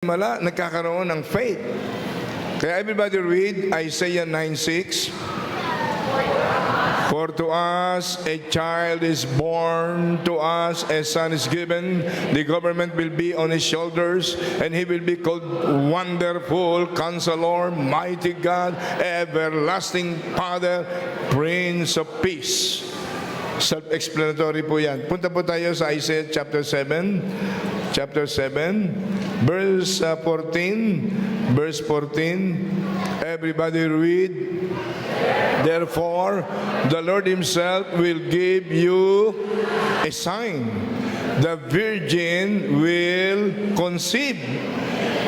nagkakaroon ng faith. Kaya everybody read Isaiah 9:6. For to us a child is born, to us a son is given, the government will be on his shoulders, and he will be called Wonderful, Counselor, Mighty God, Everlasting Father, Prince of Peace. Self-explanatory po yan. Punta po tayo sa Isaiah chapter 7, verse 14. Verse 14. Everybody read. Therefore, the Lord himself will give you a sign. The virgin will conceive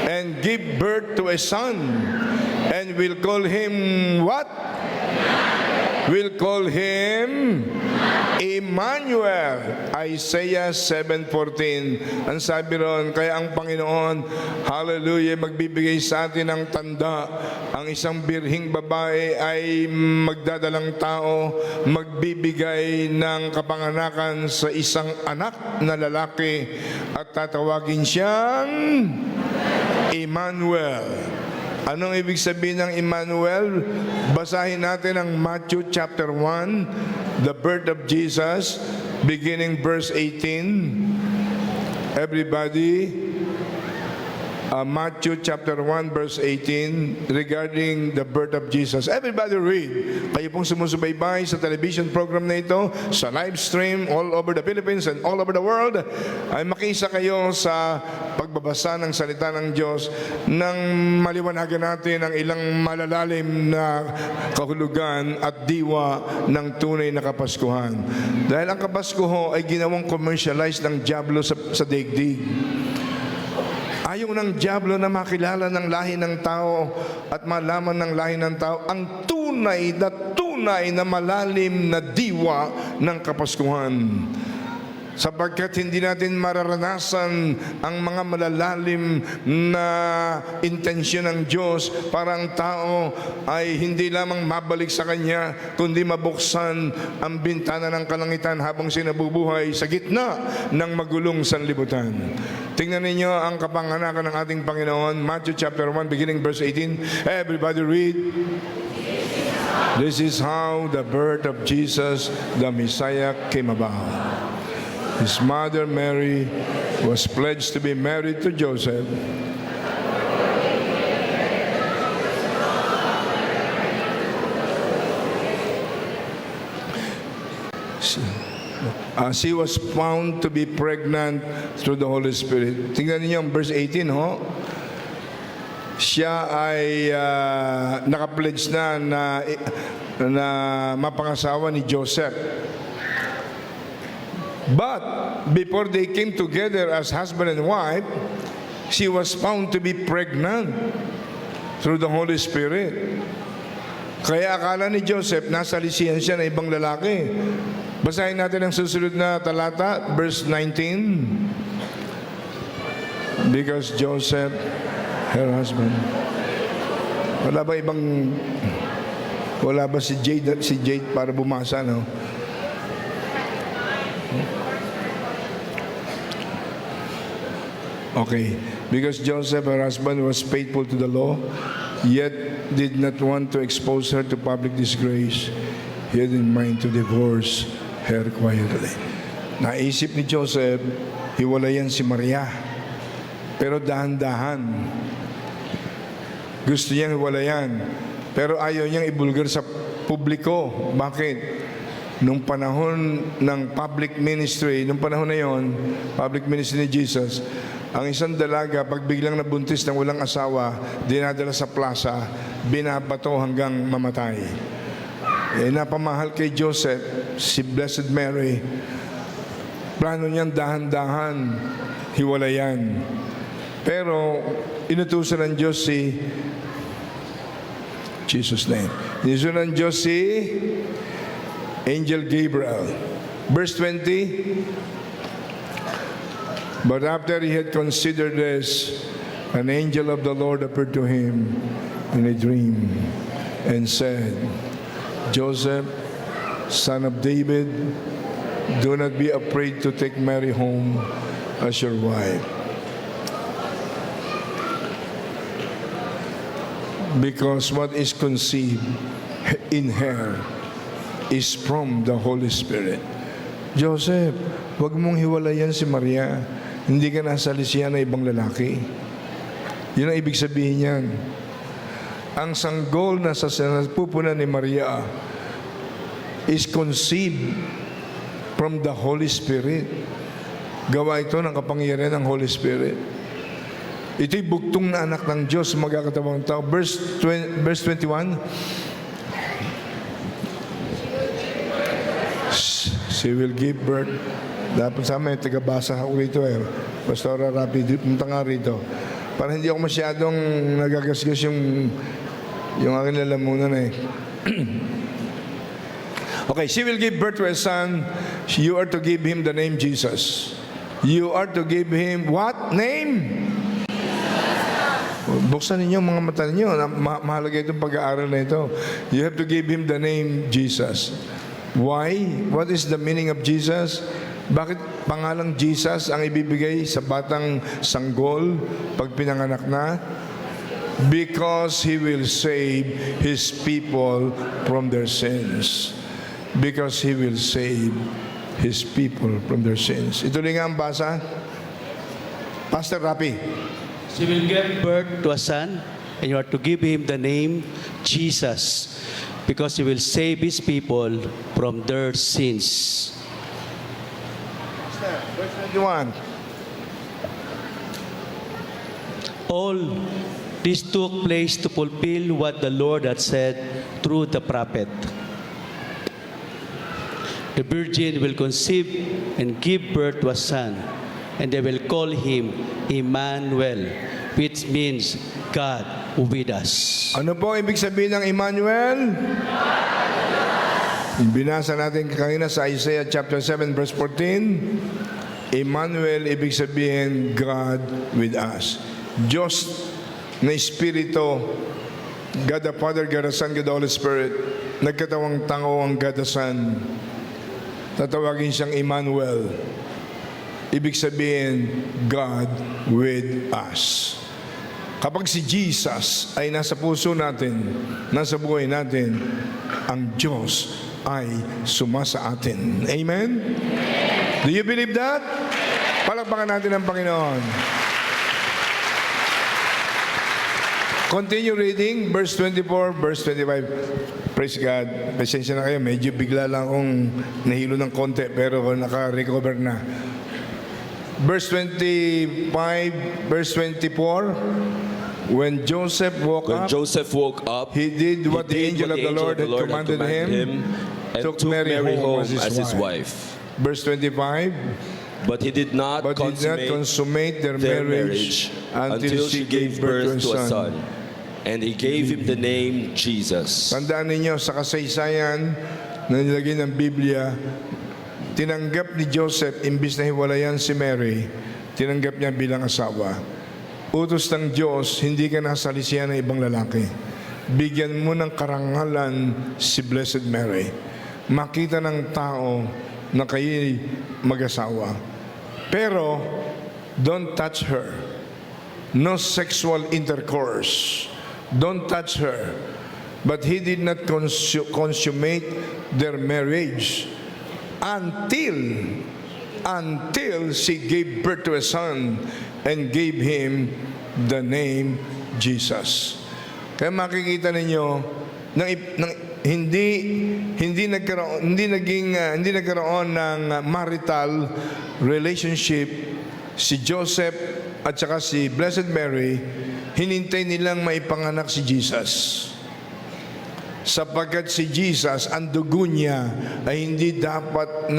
and give birth to a son, and will call him what? Will call him Emmanuel. Isaiah 7:14. Ang sabi ron, kaya ang Panginoon, hallelujah, magbibigay sa atin ng tanda. Ang isang birhing babae ay magdadalang tao, magbibigay ng kapanganakan sa isang anak na lalaki, at tatawagin siyang Emmanuel. Anong ibig sabihin ng Emmanuel? Basahin natin ang Matthew chapter 1, the birth of Jesus, beginning verse 18. Everybody, Matthew chapter 1 verse 18 regarding the birth of Jesus. Everybody read. Kayo pong sumusubaybay sa television program na ito, sa live stream all over the Philippines and all over the world, ay makiisa kayo sa pagbabasa ng salita ng Diyos nang maliwanagan natin ang ilang malalalim na kahulugan at diwa ng tunay na Kapaskuhan. Dahil ang Kapaskuho ay ginawang commercialized ng dyablo sa daigdig. Ayaw ng dyablo na makilala ng lahi ng tao at malaman ng lahi ng tao ang tunay na malalim na diwa ng Kapaskuhan. Sapagkat hindi natin mararanasan ang mga malalalim na intensyon ng Diyos para ang tao ay hindi lamang mabalik sa Kanya, kundi mabuksan ang bintana ng kalangitan habang sinabubuhay sa gitna ng magulong sanlibutan. Tingnan ninyo ang kapanganakan ng ating Panginoon, Matthew chapter 1, beginning verse 18. Everybody read. This is how the birth of Jesus, the Messiah, came about. His mother Mary was pledged to be married to Joseph. She was found to be pregnant through the Holy Spirit. Tingnan niyo ang verse 18, ho? Siya ay naka-pledge na mapangasawa ni Joseph. But before they came together as husband and wife, she was found to be pregnant through the Holy Spirit. Kaya akala ni Joseph, nasa lisihan siya ng ibang lalaki. Basahin natin ang susunod na talata, verse 19. Because Joseph, her husband. Wala ba si Jade para bumasa, no? Okay. Because Joseph, her husband, was faithful to the law, yet did not want to expose her to public disgrace, he had in mind to divorce her quietly. Naisip ni Joseph, hiwalayan si Maria. Pero dahan-dahan. Gusto niyang hiwalayan. Pero ayaw niyang ibulgar sa publiko. Bakit? Nung panahon ng public ministry, nung panahon na yon, public ministry ni Jesus, ang isang dalaga, pag biglang nabuntis ng walang asawa, dinadala sa plaza, binabato hanggang mamatay. Napamahal kay Joseph, si Blessed Mary, plano niyang dahan-dahan, hiwalayan. Pero, inutusan ng Diyos si Jesus' name. Inutusan ng Diyos si Angel Gabriel. Verse 20, but after he had considered this, an angel of the Lord appeared to him in a dream and said, Joseph, son of David, do not be afraid to take Mary home as your wife. because what is conceived in her is from the Holy Spirit. Joseph, wag mong hiwalayan si Maria. Hindi ka nasalisihan na ibang lalaki. Yun ang ibig sabihin niyan. Ang sanggol na sa pupunan ni Maria is conceived from the Holy Spirit. Gawa ito ng kapangyarihan ng Holy Spirit. Ito'y bugtong na anak ng Diyos, magkakatawang tao. Verse 21. She will give birth. Dapat sa amin, tagabasa ako rito eh. Pastora Rapi, punta nga rito. Para hindi ako masyadong nagagasgas yung aking lalamunan eh. Okay, she will give birth to a son. You are to give him the name Jesus. You are to give him what? Name? Buksan ninyo mga mata ninyo. Mahalaga itong pag-aaral na ito. You have to give him the name Jesus. Why? What is the meaning of Jesus? Bakit pangalang Jesus ang ibibigay sa batang sanggol pag pinanganak na? Because he will save his people from their sins. Because he will save his people from their sins. Ituloy nga ang basa. Pastor Rapi. She will give birth to a son, and you are to give him the name Jesus, because he will save his people from their sins. Verse 21. All this took place to fulfill what the Lord had said through the prophet. The virgin will conceive and give birth to a son, and they will call him Emmanuel, which means God with us. Ano po ibig sabihin ng Emmanuel? Binasa natin kanina sa Isaiah chapter 7 verse 14. Emmanuel ibig sabihin God with us. Diyos na Espiritu, God the Father, God the Son, God the Holy Spirit, nagkatawang tao ang God the Son. Tatawagin siyang Emmanuel. Ibig sabihin, God with us. Kapag si Jesus ay nasa puso natin, nasa buhay natin, ang Diyos ay sumasa atin. Amen? Do you believe that? Palakpakan natin ang Panginoon. Continue reading, verse 24, verse 25. Praise God. Pasensya na kayo, medyo bigla lang akong nahilo ng konti, pero naka-recover na. Verse 25, verse 24. When Joseph woke up, he did what the angel of the Lord had commanded him, and took took Mary home as his wife. Verse 25. But he did not consummate their marriage until she gave birth to a son. And he gave him the name Jesus. Tandaan ninyo, sa kasaysayan na nilagay ng Biblia, tinanggap ni Joseph, imbis na hiwalayan si Mary, tinanggap niya bilang asawa. Utos ng Diyos, hindi ka nasalisihan ng ibang lalaki. Bigyan mo ng karangalan si Blessed Mary. Makita ng tao na kayo'y mag-asawa. Pero, don't touch her. No sexual intercourse. Don't touch her. But he did not consummate their marriage until she gave birth to a son and gave him the name Jesus. Kaya makikita ninyo hindi nagkaroon ng marital relationship si Joseph at saka si Blessed Mary. Hinintay nilang maipanganak si Jesus. Sapagkat si Jesus, ang dugo niya ay hindi dapat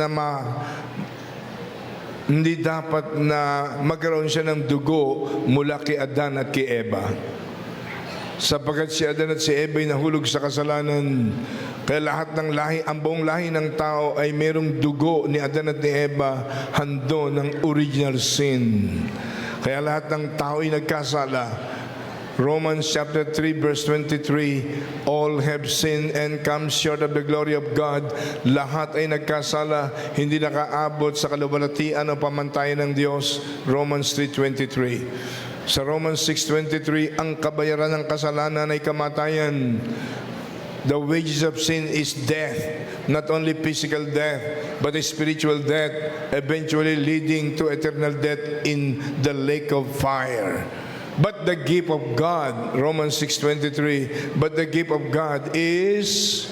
na magkaroon siya ng dugo mula kay Adan at kay Eva. Sapagkat si Adan at si Eva ay nahulog sa kasalanan, kaya lahat ng lahi, ang buong lahi ng tao ay merong dugo ni Adan at ni Eva, hando ng original sin. Kaya lahat ng tao ay nagkasala. Romans chapter 3 verse 23, all have sinned and come short of the glory of God. Lahat ay nagkasala, hindi nakaabot sa kaluwalhatian o pamantayan ng Diyos. Romans 3:23. Sa Romans 6:23, ang kabayaran ng kasalanan ay kamatayan. The wages of sin is death, not only physical death, but a spiritual death, eventually leading to eternal death in the lake of fire. But the gift of God, Romans 6:23, but the gift of God is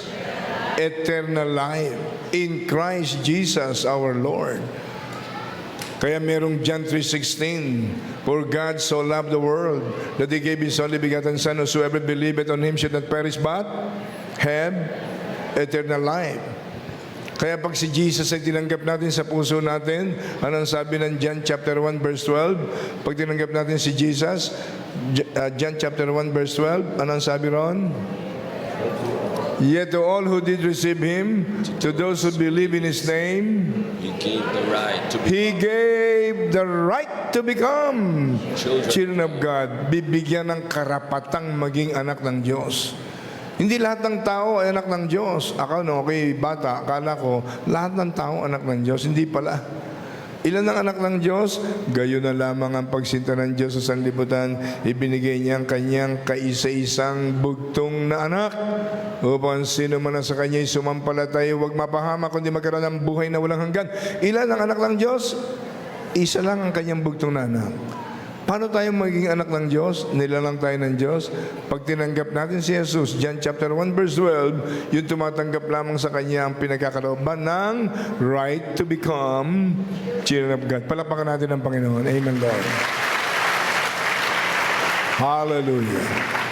eternal life in Christ Jesus our Lord. Kaya merong John 3:16, for God so loved the world that He gave His only begotten Son, whosoever believeth on Him should not perish but have eternal life. Kaya pag si Jesus ay tinanggap natin sa puso natin, anong sabi ng John chapter 1 verse 12? Pag tinanggap natin si Jesus, John chapter 1 verse 12, anong sabi ron? Yet to all who did receive Him, to those who believe in His name, He gave the right to be He gave the right to become Children. children of God. Bibigyan ng karapatang maging anak ng Diyos. Hindi lahat ng tao ay anak ng Diyos. Ako okay, bata, akala ko, lahat ng tao anak ng Diyos. Hindi pala. Ilan ang anak ng Diyos? Gayon na lamang ang pagsinta ng Diyos sa sanlibutan. Ibinigay niya ang kanyang kaisa-isang bugtong na anak. Upang sino man ang sa kanya'y sumampalataya, huwag mapahama, kundi magkaroon ng buhay na walang hanggan. Ilan ang anak ng Diyos? Isa lang ang kanyang bugtong na anak. Paano tayo magiging anak ng Diyos? Nilalang tayo ng Diyos. Pag tinanggap natin si Jesus, John chapter 1 verse 12, yung tumatanggap lamang sa Kanya ang pinagkakalooban ng right to become children of God. Palapakan natin ang Panginoon. Amen, Lord. Hallelujah.